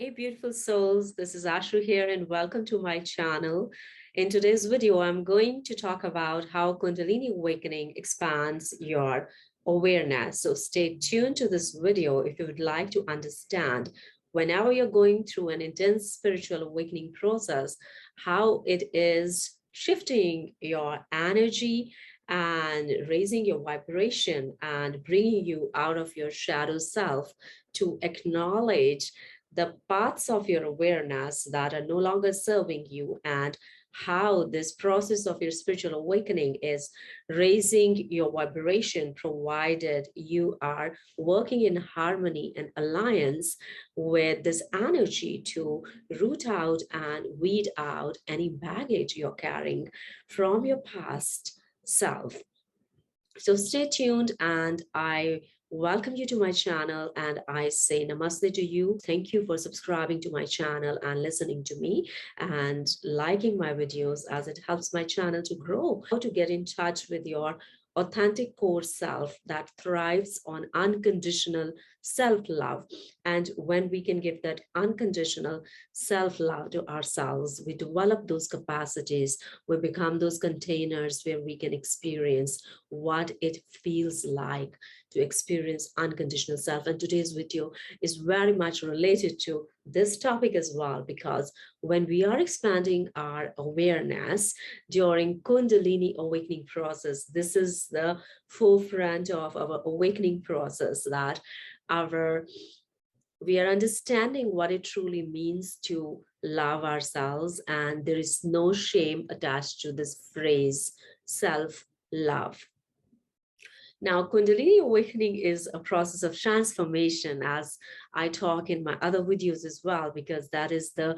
Hey, beautiful souls. This is Ashoo here, and welcome to my channel. In today's video, I'm going to talk about how Kundalini Awakening expands your awareness. So stay tuned to this video if you would like to understand whenever you're going through an intense spiritual awakening process, how it is shifting your energy and raising your vibration and bringing you out of your shadow self to acknowledge the parts of your awareness that are no longer serving you, and how this process of your spiritual awakening is raising your vibration, provided you are working in harmony and alliance with this energy to root out and weed out any baggage you're carrying from your past self. So stay tuned, and I welcome you to my channel, and I say namaste to you. Thank you for subscribing to my channel and listening to me and liking my videos, as it helps my channel to grow. How to get in touch with your authentic core self that thrives on unconditional self-love. And when we can give that unconditional self-love to ourselves, we develop those capacities, we become those containers where we can experience what it feels like to experience unconditional self. And today's video is very much related to this topic as well, because when we are expanding our awareness during Kundalini awakening process, this is the forefront of our awakening process, that we are understanding what it truly means to love ourselves, and there is no shame attached to this phrase, self-love. Now, Kundalini Awakening is a process of transformation, as I talk in my other videos as well, because that is the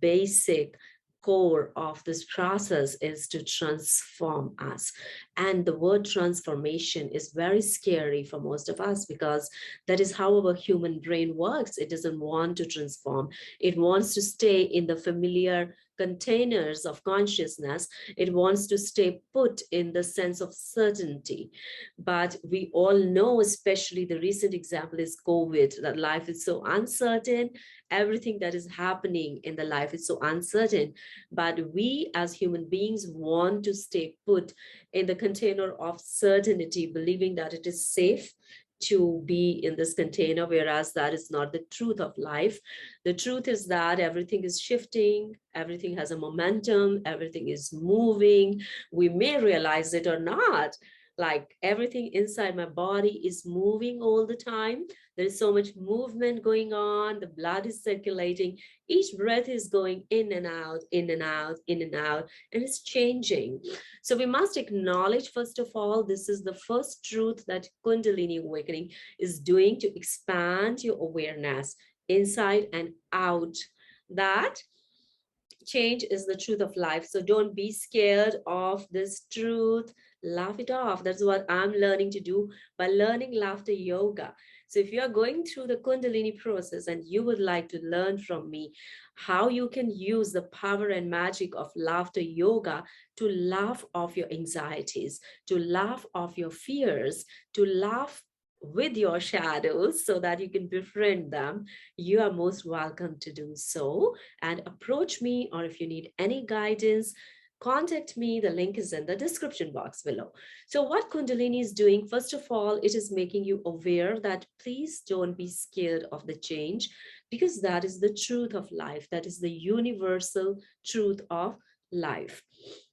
basic core of this process, is to transform us. And the word transformation is very scary for most of us, because that is how our human brain works. It doesn't want to transform. It wants to stay in the familiar containers of consciousness. It wants to stay put in the sense of certainty. But we all know, especially the recent example is COVID, that life is so uncertain. Everything that is happening in the life is so uncertain. But we as human beings want to stay put in the container of certainty, believing that it is safe to be in this container, whereas that is not the truth of life. The truth is that everything is shifting, everything has a momentum, everything is moving. We may realize it or not. Like, everything inside my body is moving all the time. There is so much movement going on. The blood is circulating. Each breath is going in and out, in and out, in and out, and it's changing. So we must acknowledge, first of all, this is the first truth that Kundalini Awakening is doing, to expand your awareness inside and out. That change is the truth of life. So don't be scared of this truth. Laugh it off. That's what I'm learning to do by learning laughter yoga. So if you are going through the Kundalini process and you would like to learn from me how you can use the power and magic of laughter yoga to laugh off your anxieties, to laugh off your fears, to laugh with your shadows so that you can befriend them, you are most welcome to do so, and approach me. Or if you need any guidance, contact me. The link is in the description box below. So what Kundalini is doing, first of all, it is making you aware that please don't be scared of the change, because that is the truth of life. That is the universal truth of life.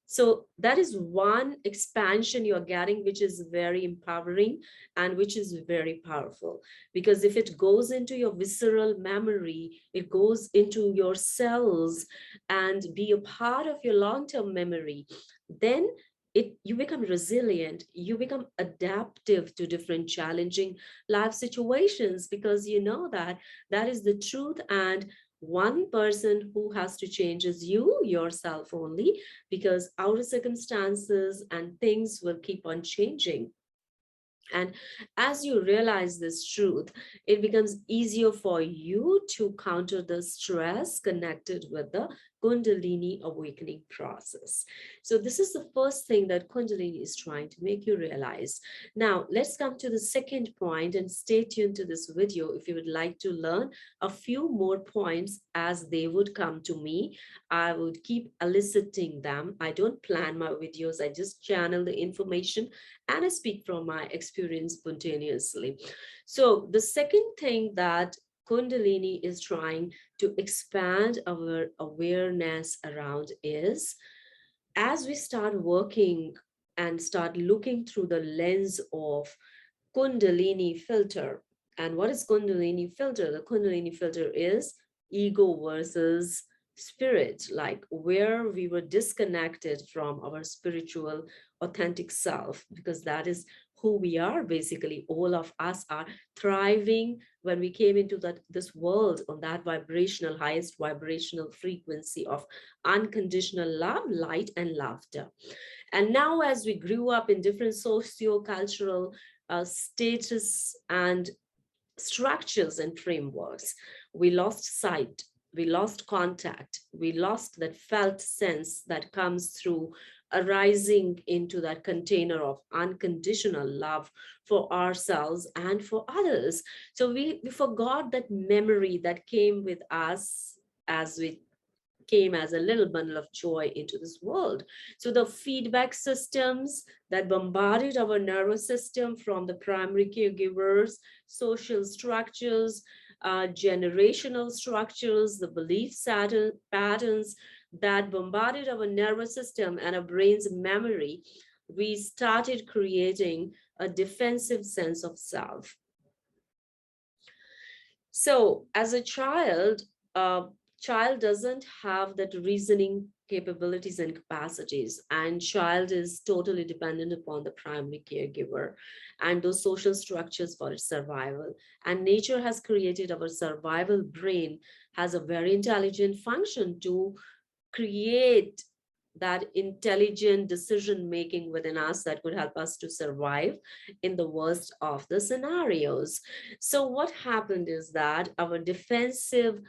So that is one expansion you're getting, which is very empowering and which is very powerful. Because if it goes into your visceral memory, it goes into your cells and be a part of your long-term memory, then you become resilient, you become adaptive to different challenging life situations, because you know that that is the truth. And one person who has to change is you, yourself only, because outer circumstances and things will keep on changing. And as you realize this truth, it becomes easier for you to counter the stress connected with the Kundalini awakening process. So this is the first thing that Kundalini is trying to make you realize. Now, let's come to the second point, and stay tuned to this video if you would like to learn a few more points as they would come to me. I would keep eliciting them. I don't plan my videos, I just channel the information and I speak from my experience spontaneously. So the second thing that Kundalini is trying to expand our awareness around is, as we start working and start looking through the lens of Kundalini filter. And what is Kundalini filter? The Kundalini filter is ego versus spirit, like where we were disconnected from our spiritual authentic self, because that is who we are. Basically, all of us are thriving when we came into this world on that vibrational, highest vibrational frequency of unconditional love, light, and laughter. And now, as we grew up in different socio-cultural status and structures and frameworks, we lost sight, we lost contact, we lost that felt sense that comes through arising into that container of unconditional love for ourselves and for others. So we forgot that memory that came with us as we came as a little bundle of joy into this world. So the feedback systems that bombarded our nervous system from the primary caregivers, social structures, generational structures, the belief patterns that bombarded our nervous system and our brain's memory, we started creating a defensive sense of self. So as a child doesn't have that reasoning capabilities and capacities, and child is totally dependent upon the primary caregiver and those social structures for its survival. And nature has created our survival brain has a very intelligent function to create that intelligent decision making within us that could help us to survive in the worst of the scenarios. So what happened is that our defensive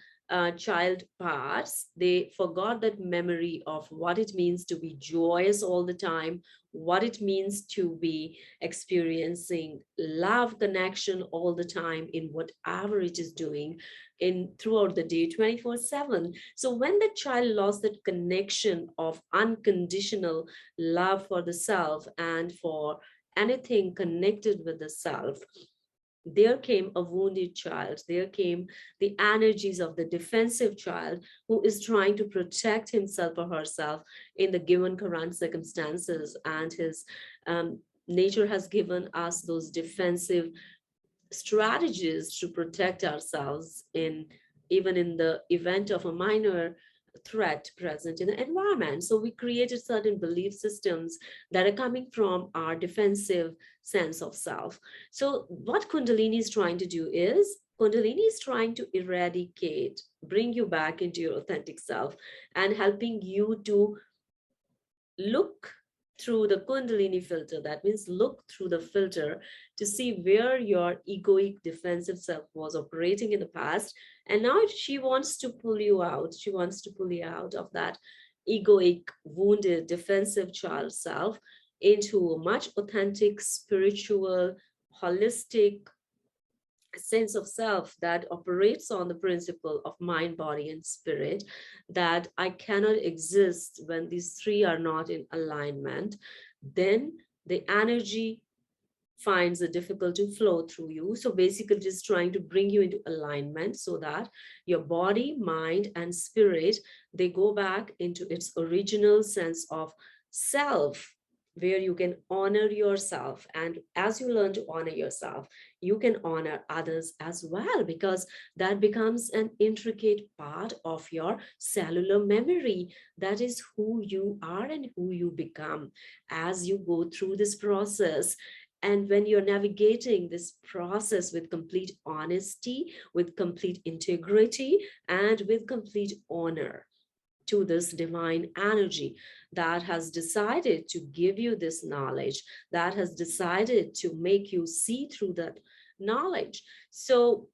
child parts, they forgot that memory of what it means to be joyous all the time, what it means to be experiencing love connection all the time in whatever it is doing in throughout the day 24/7. So when the child lost that connection of unconditional love for the self and for anything connected with the self, there came a wounded child. There came the energies of the defensive child who is trying to protect himself or herself in the given current circumstances. And his nature has given us those defensive strategies to protect ourselves in even in the event of a minor threat present in the environment. So we created certain belief systems that are coming from our defensive sense of self. So what Kundalini is trying to do is, Kundalini is trying to eradicate, bring you back into your authentic self and helping you to look through the Kundalini filter. That means look through the filter to see where your egoic defensive self was operating in the past. And now she wants to pull you out. She wants to pull you out of that egoic, wounded, defensive child self into a much authentic, spiritual, holistic sense of self that operates on the principle of mind, body, and spirit, that I cannot exist when these three are not in alignment. Then the energy finds it difficult to flow through you. So basically just trying to bring you into alignment so that your body, mind, and spirit, they go back into its original sense of self, where you can honor yourself. And as you learn to honor yourself, you can honor others as well, because that becomes an intricate part of your cellular memory. That is who you are and who you become as you go through this process. And when you're navigating this process with complete honesty, with complete integrity, and with complete honor to this divine energy that has decided to give you this knowledge, that has decided to make you see through that knowledge. So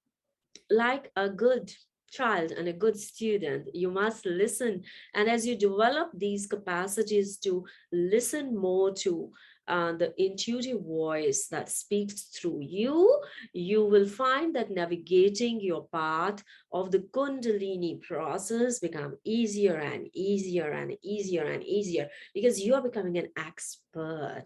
like a good child and a good student. You must listen. And as you develop these capacities to listen more to the intuitive voice that speaks through you, you will find that navigating your path of the Kundalini process become easier and easier and easier and easier, because you are becoming an expert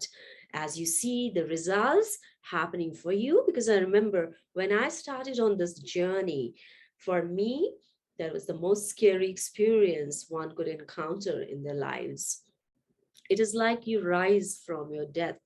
as you see the results happening for you. Because I remember when I started on this journey, for me, that was the most scary experience one could encounter in their lives. It is like you rise from your death.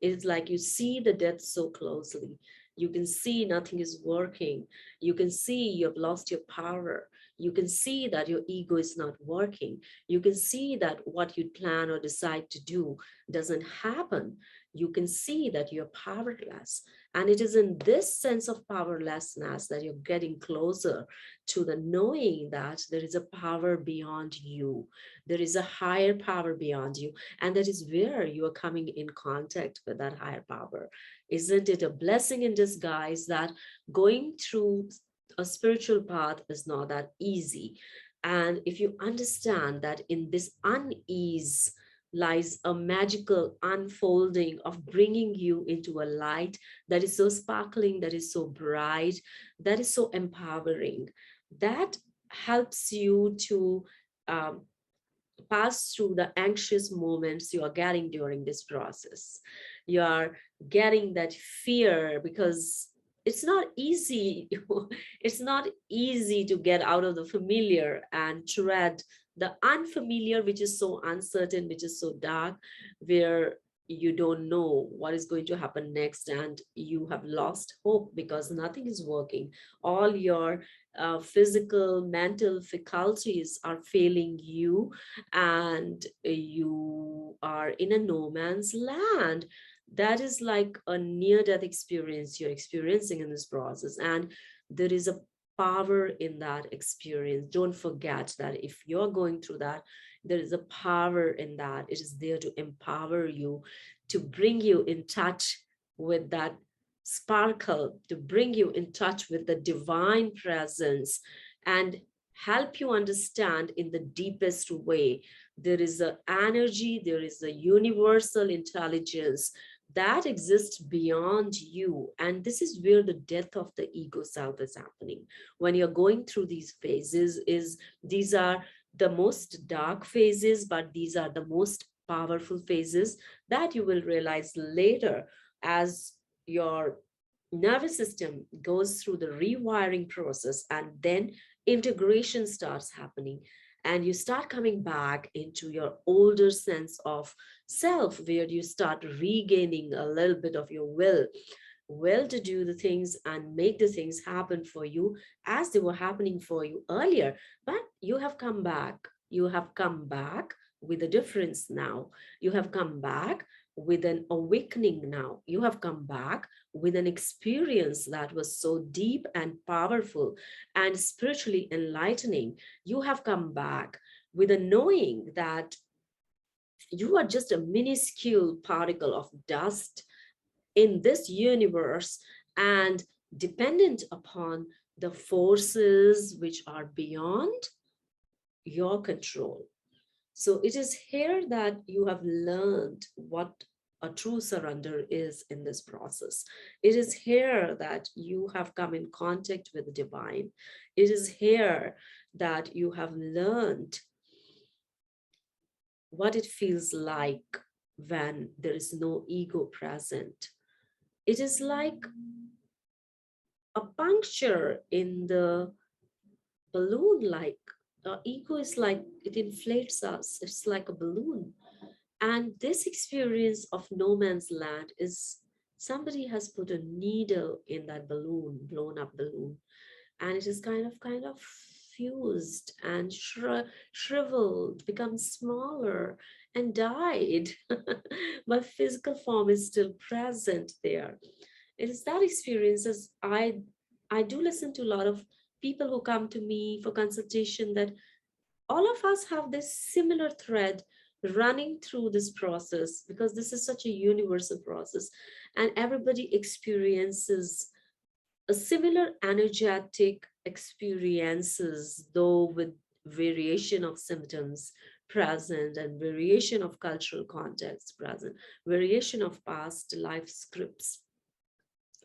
It is like you see the death so closely. You can see nothing is working. You can see you have lost your power. You can see that your ego is not working. You can see that what you plan or decide to do doesn't happen. You can see that you're powerless. And it is in this sense of powerlessness that you're getting closer to the knowing that there is a power beyond you. There is a higher power beyond you. And that is where you are coming in contact with that higher power. Isn't it a blessing in disguise that going through a spiritual path is not that easy? And if you understand that in this unease lies a magical unfolding of bringing you into a light that is so sparkling, that is so bright, that is so empowering, that helps you to um, pass through the anxious moments you are getting during this process. You are getting that fear because it's not easy. It's not easy to get out of the familiar and tread the unfamiliar, which is so uncertain, which is so dark, where you don't know what is going to happen next, and you have lost hope because nothing is working. All your physical, mental faculties are failing you, and you are in a no man's land. That is like a near-death experience you're experiencing in this process. And there is a power in that experience. Don't forget that if you're going through that, there is a power in that. It is there to empower you, to bring you in touch with that sparkle, to bring you in touch with the divine presence and help you understand in the deepest way. There is an energy, there is a universal intelligence that exists beyond you. And this is where the death of the ego self is happening. When you're going through these phases, these are the most dark phases, but these are the most powerful phases that you will realize later as your nervous system goes through the rewiring process, and then integration starts happening, and you start coming back into your older sense of self, where you start regaining a little bit of your will to do the things and make the things happen for you as they were happening for you earlier. But you have come back. You have come back with a difference now. You have come back with an awakening now. You have come back with an experience that was so deep and powerful and spiritually enlightening. You have come back with a knowing that you are just a minuscule particle of dust in this universe and dependent upon the forces which are beyond your control. So it is here that you have learned what a true surrender is in this process. It is here that you have come in contact with the divine. It is here that you have learned what it feels like when there is no ego present. It is like a puncture in the balloon, like ego is like it inflates us. It's like a balloon. And this experience of no man's land is somebody has put a needle in that balloon, blown up balloon, and it is kind of fused and shriveled, become smaller and died. But physical form is still present there. It is that experience. As I do listen to a lot of people who come to me for consultation, that all of us have this similar thread running through this process, because this is such a universal process and everybody experiences a similar energetic experiences, though with variation of symptoms present and variation of cultural context present, variation of past life scripts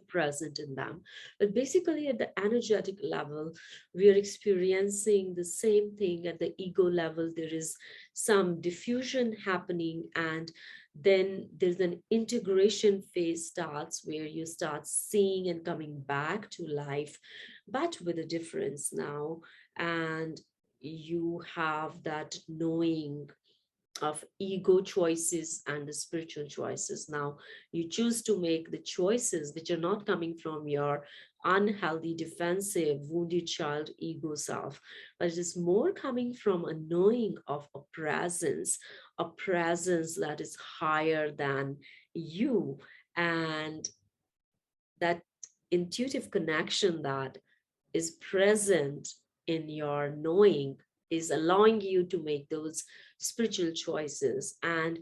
present in them. But basically, at the energetic level, we are experiencing the same thing. At the ego level, there is some diffusion happening, and then there's an integration phase starts where you start seeing and coming back to life, but with a difference now. And you have that knowing of ego choices and the spiritual choices. Now, you choose to make the choices which are not coming from your unhealthy, defensive, wounded child ego self, but it is more coming from a knowing of a presence that is higher than you, and that intuitive connection that is present in your knowing is allowing you to make those spiritual choices. And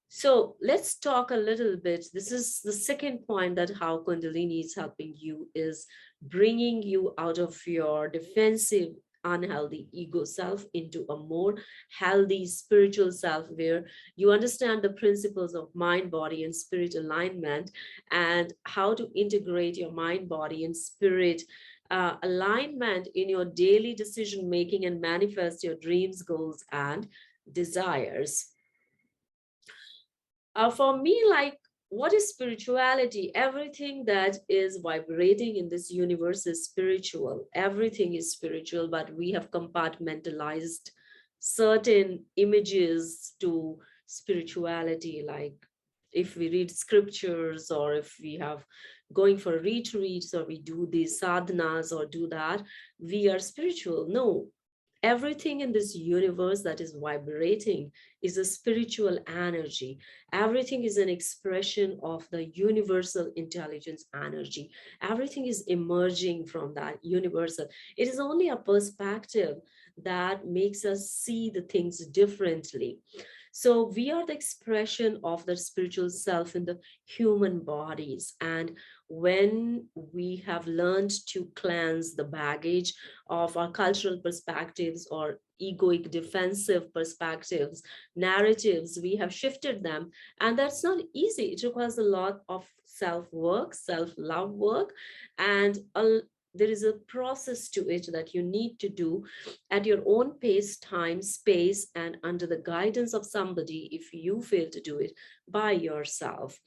so let's talk a little bit. This is the second point, that how Kundalini is helping you is bringing you out of your defensive, unhealthy ego self into a more healthy spiritual self, where you understand the principles of mind, body, and spirit alignment, and how to integrate your mind, body, and spirit alignment in your daily decision making and manifest your dreams, goals, and desires. For me, like, what is spirituality? Everything that is vibrating in this universe is spiritual. Everything is spiritual, but we have compartmentalized certain images to spirituality. Like, if we read scriptures, or if we have going for retreats, or we do these sadhanas or do that, we are spiritual. No, everything in this universe that is vibrating is a spiritual energy. Everything is an expression of the universal intelligence energy. Everything is emerging from that universal. It is only a perspective that makes us see the things differently. So we are the expression of the spiritual self in the human bodies. And when we have learned to cleanse the baggage of our cultural perspectives or egoic defensive perspectives, narratives, we have shifted them. And that's not easy. It requires a lot of self work, self love work, and there is a process to it that you need to do at your own pace, time, space, and under the guidance of somebody if you fail to do it by yourself.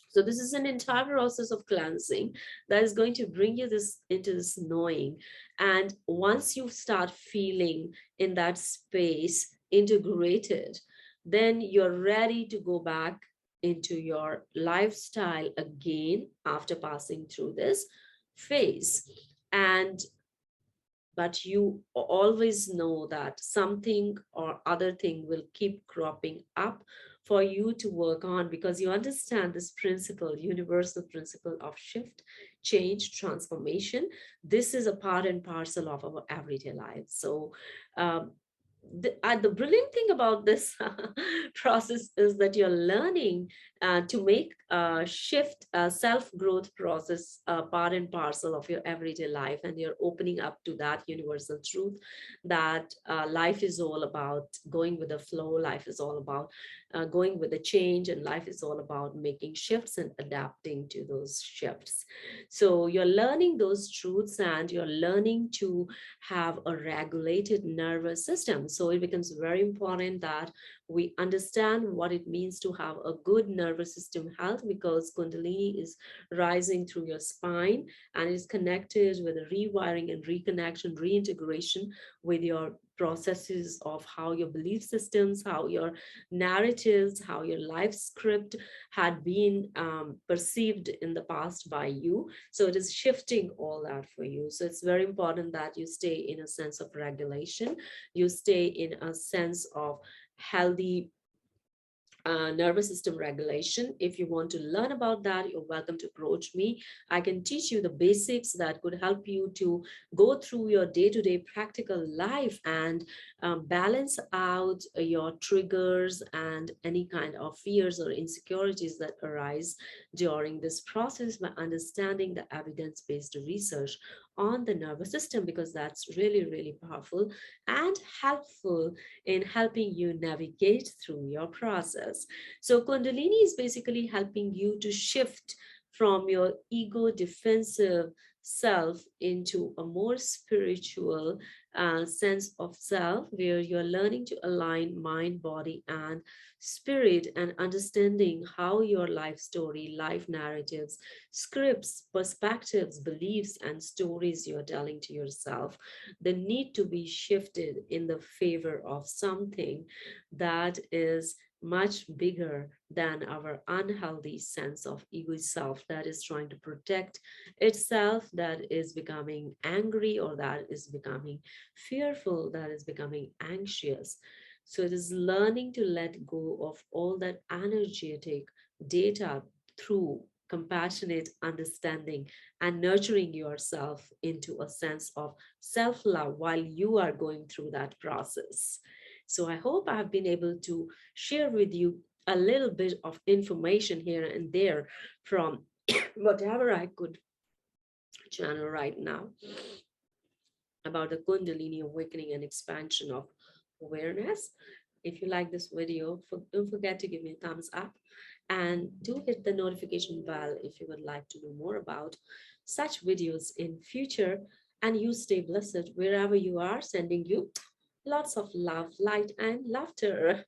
So this is an entire process of cleansing that is going to bring you this into this knowing. And once you start feeling in that space integrated, then you're ready to go back into your lifestyle again after passing through this phase. And but you always know that something or other thing will keep cropping up for you to work on, because you understand this principle, universal principle of shift, change, transformation. This is a part and parcel of our everyday life. So um, the brilliant thing about this process is that you're learning to make a shift, a self-growth process, part and parcel of your everyday life, and you're opening up to that universal truth that life is all about going with the flow, life is all about going with the change, and life is all about making shifts and adapting to those shifts. So you're learning those truths, and you're learning to have a regulated nervous system. So it becomes very important that we understand what it means to have a good nervous system health, because Kundalini is rising through your spine and is connected with a rewiring and reconnection, reintegration with your processes of how your belief systems, how your narratives, how your life script had been perceived in the past by you. So it is shifting all that for you. So it's very important that you stay in a sense of regulation, you stay in a sense of healthy nervous system regulation. If you want to learn about that, you're welcome to approach me. I can teach you the basics that could help you to go through your day-to-day practical life and balance out your triggers and any kind of fears or insecurities that arise during this process by understanding the evidence-based research on the nervous system, because that's really, really powerful and helpful in helping you navigate through your process. So, Kundalini is basically helping you to shift from your ego defensive self into a more spiritual sense of self, where you're learning to align mind, body, and spirit, and understanding how your life story, life narratives, scripts, perspectives, beliefs, and stories you're telling to yourself, they need to be shifted in the favor of something that is much bigger than our unhealthy sense of ego self that is trying to protect itself, that is becoming angry, or that is becoming fearful, that is becoming anxious. So it is learning to let go of all that energetic data through compassionate understanding and nurturing yourself into a sense of self love while you are going through that process. So I hope I've been able to share with you a little bit of information here and there from whatever I could channel right now about the Kundalini awakening and expansion of awareness. If you like this video, don't forget to give me a thumbs up, and do hit the notification bell if you would like to know more about such videos in future. And you stay blessed wherever you are, sending you lots of love, light, and laughter.